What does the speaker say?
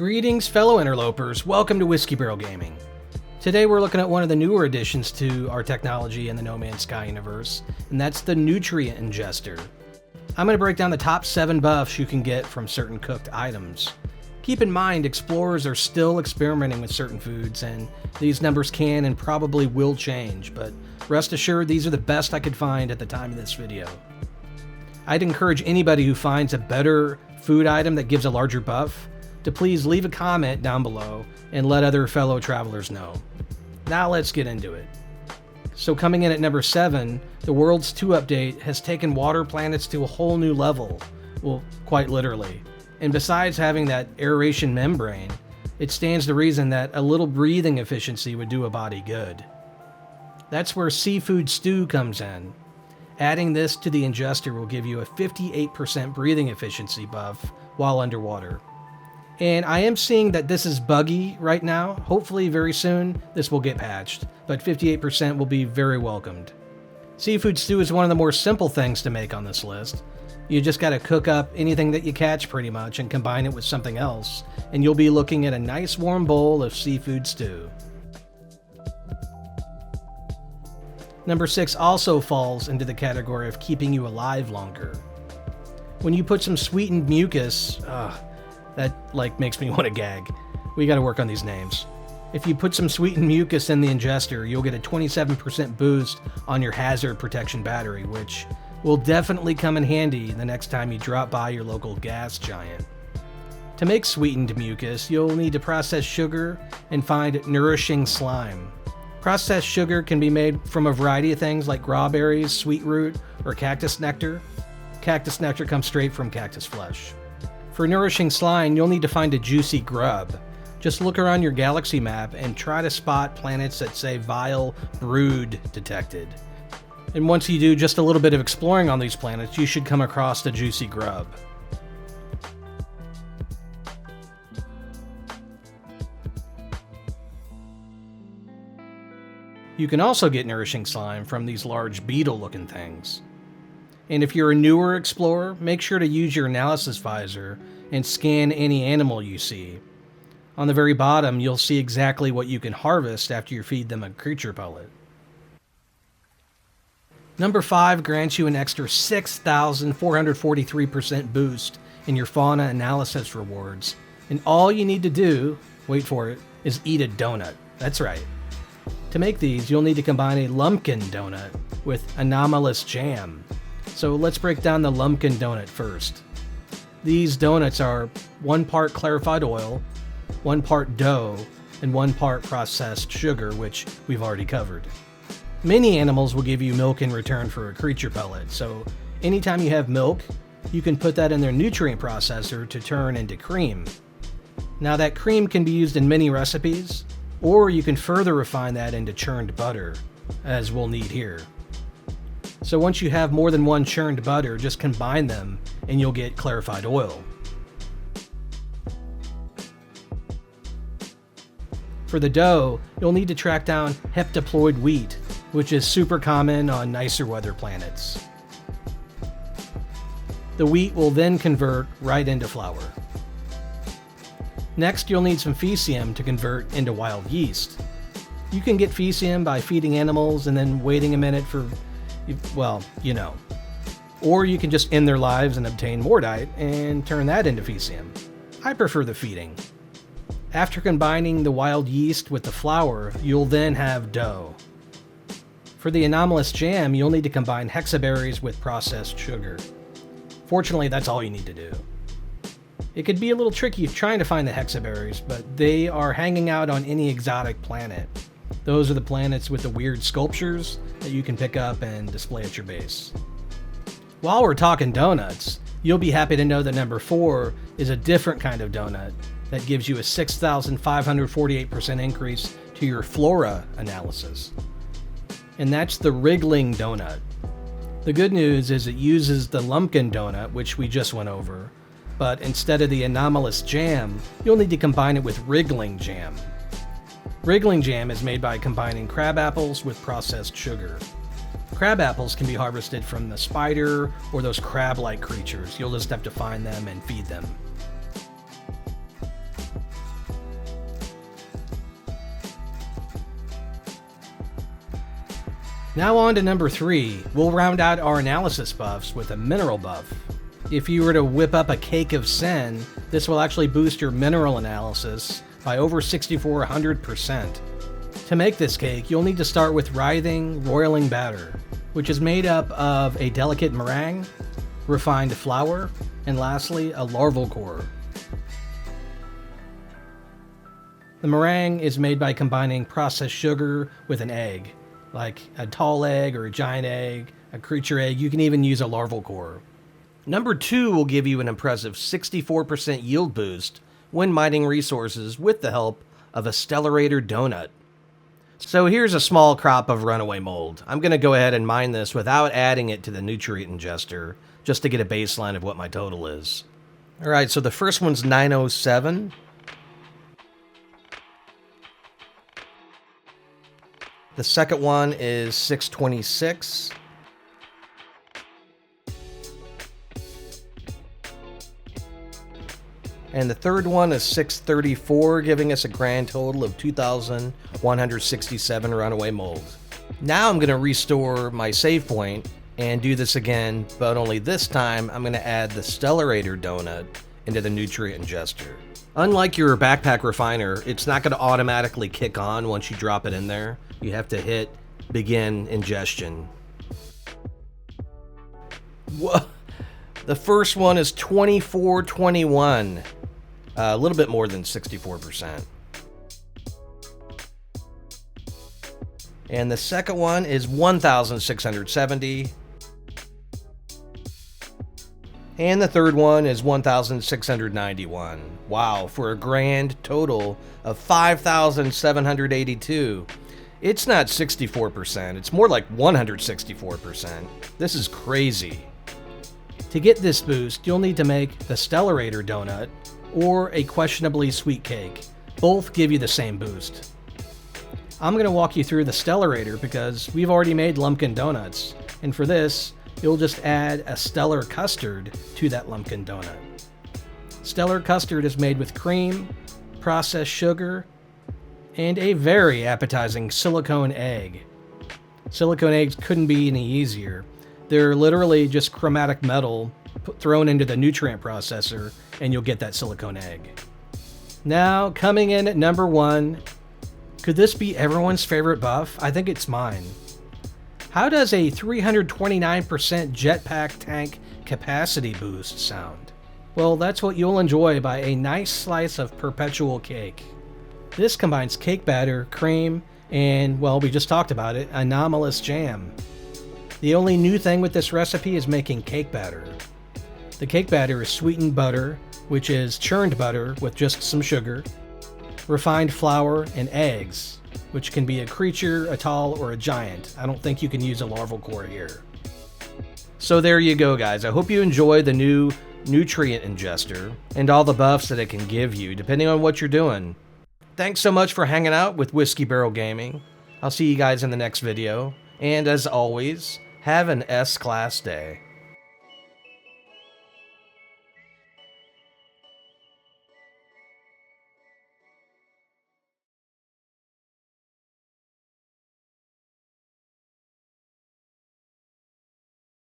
Greetings, fellow interlopers. Welcome to Whiskey Barrel Gaming. Today we're looking at one of the newer additions to our technology in the No Man's Sky universe, and that's the Nutrient Ingestor. I'm going to break down the top 7 buffs you can get from certain cooked items. Keep in mind, explorers are still experimenting with certain foods, and these numbers can and probably will change, but rest assured these are the best I could find at the time of this video. I'd encourage anybody who finds a better food item that gives a larger buff to please leave a comment down below and let other fellow travelers know. Now let's get into it. So coming in at number 7, the Worlds 2 update has taken water planets to a whole new level. Well, quite literally. And besides having that aeration membrane, it stands to reason that a little breathing efficiency would do a body good. That's where Seafood Stew comes in. Adding this to the Ingestor will give you a 58% breathing efficiency buff while underwater. And I am seeing that this is buggy right now. Hopefully very soon this will get patched, but 58% will be very welcomed. Seafood Stew is one of the more simple things to make on this list. You just gotta cook up anything that you catch pretty much and combine it with something else, and you'll be looking at a nice warm bowl of seafood stew. Number 6 also falls into the category of keeping you alive longer. When you put some Sweetened Mucous, that makes me want to gag. We gotta work on these names. If you put some Sweetened Mucous in the Ingestor, you'll get a 27% boost on your hazard protection battery, which will definitely come in handy the next time you drop by your local gas giant. To make Sweetened Mucous, you'll need to process sugar and find nourishing slime. Processed sugar can be made from a variety of things like grawberries, sweet root, or cactus nectar. Cactus nectar comes straight from cactus flesh. For nourishing slime, you'll need to find a juicy grub. Just look around your galaxy map and try to spot planets that say vile brood detected. And once you do just a little bit of exploring on these planets, you should come across the juicy grub. You can also get nourishing slime from these large beetle-looking things. And if you're a newer explorer, make sure to use your analysis visor and scan any animal you see. On the very bottom, you'll see exactly what you can harvest after you feed them a creature pellet. Number 5 grants you an extra 6,443% boost in your fauna analysis rewards. And all you need to do, wait for it, is eat a donut. That's right. To make these, you'll need to combine a lumpkin donut with anomalous jam. So let's break down the lumpkin donut first. These donuts are 1 part clarified oil, 1 part dough, and 1 part processed sugar, which we've already covered. Many animals will give you milk in return for a creature pellet, so anytime you have milk, you can put that in their nutrient processor to turn into cream. Now that cream can be used in many recipes, or you can further refine that into churned butter, as we'll need here. So once you have more than 1 churned butter, just combine them and you'll get clarified oil. For the dough, you'll need to track down heptaploid wheat, which is super common on nicer weather planets. The wheat will then convert right into flour. Next, you'll need some Fecium to convert into wild yeast. You can get Fecium by feeding animals and then waiting a minute for, well, you know. Or you can just end their lives and obtain Mordite and turn that into Fecium. I prefer the feeding. After combining the wild yeast with the flour, you'll then have dough. For the anomalous jam, you'll need to combine hexaberries with processed sugar. Fortunately, that's all you need to do. It could be a little tricky trying to find the hexaberries, but they are hanging out on any exotic planet. Those are the planets with the weird sculptures that you can pick up and display at your base. While we're talking donuts, you'll be happy to know that number 4 is a different kind of donut that gives you a 6,548% increase to your flora analysis. And that's the Wriggling Doughnut. The good news is it uses the lumpkin donut, which we just went over, but instead of the anomalous jam, you'll need to combine it with wriggling jam. Wriggling jam is made by combining crab apples with processed sugar. Crab apples can be harvested from the spider or those crab-like creatures. You'll just have to find them and feed them. Now on to number 3. We'll round out our analysis buffs with a mineral buff. If you were to whip up a Cake of Sin, this will actually boost your mineral analysis by over 6,400%. To make this cake, you'll need to start with writhing, roiling batter, which is made up of a delicate meringue, refined flour, and lastly, a larval core. The meringue is made by combining processed sugar with an egg, like a tall egg or a giant egg, a creature egg. You can even use a larval core. Number 2 will give you an impressive 64% yield boost when mining resources with the help of a Stellarator donut. So here's a small crop of runaway mold. I'm going to go ahead and mine this without adding it to the nutrient ingester, just to get a baseline of what my total is. Alright, so the first one's 907. The second one is 626. And the third one is 634, giving us a grand total of 2,167 runaway mold. Now I'm going to restore my save point and do this again, but only this time I'm going to add the Stellarator donut into the nutrient ingester. Unlike your backpack refiner, it's not going to automatically kick on once you drop it in there. You have to hit begin ingestion. Whoa. The first one is 2421. A little bit more than 64%. And the second one is 1,670. And the third one is 1,691. Wow, for a grand total of 5,782. It's not 64%, it's more like 164%. This is crazy. To get this boost, you'll need to make the Stellarator donut or a questionably sweet cake. Both give you the same boost. I'm going to walk you through the Stellarator because we've already made lumpkin donuts, and for this, you'll just add a stellar custard to that lumpkin donut. Stellar custard is made with cream, processed sugar, and a very appetizing silicone egg. Silicone eggs couldn't be any easier. They're literally just chromatic metal thrown into the nutrient processor, and you'll get that silicone egg. Now, coming in at number 1, could this be everyone's favorite buff? I think it's mine. How does a 329% jetpack tank capacity boost sound? Well, that's what you'll enjoy by a nice slice of Perpetual Cake. This combines cake batter, cream, and, well, we just talked about it, Anomalous jam. The only new thing with this recipe is making cake batter. The cake batter is sweetened butter, which is churned butter with just some sugar, refined flour, and eggs, which can be a creature, a tall, or a giant. I don't think you can use a larval core here. So there you go, guys. I hope you enjoy the new nutrient ingester and all the buffs that it can give you, depending on what you're doing. Thanks so much for hanging out with Whiskey Barrel Gaming. I'll see you guys in the next video, and as always, have an S-class day.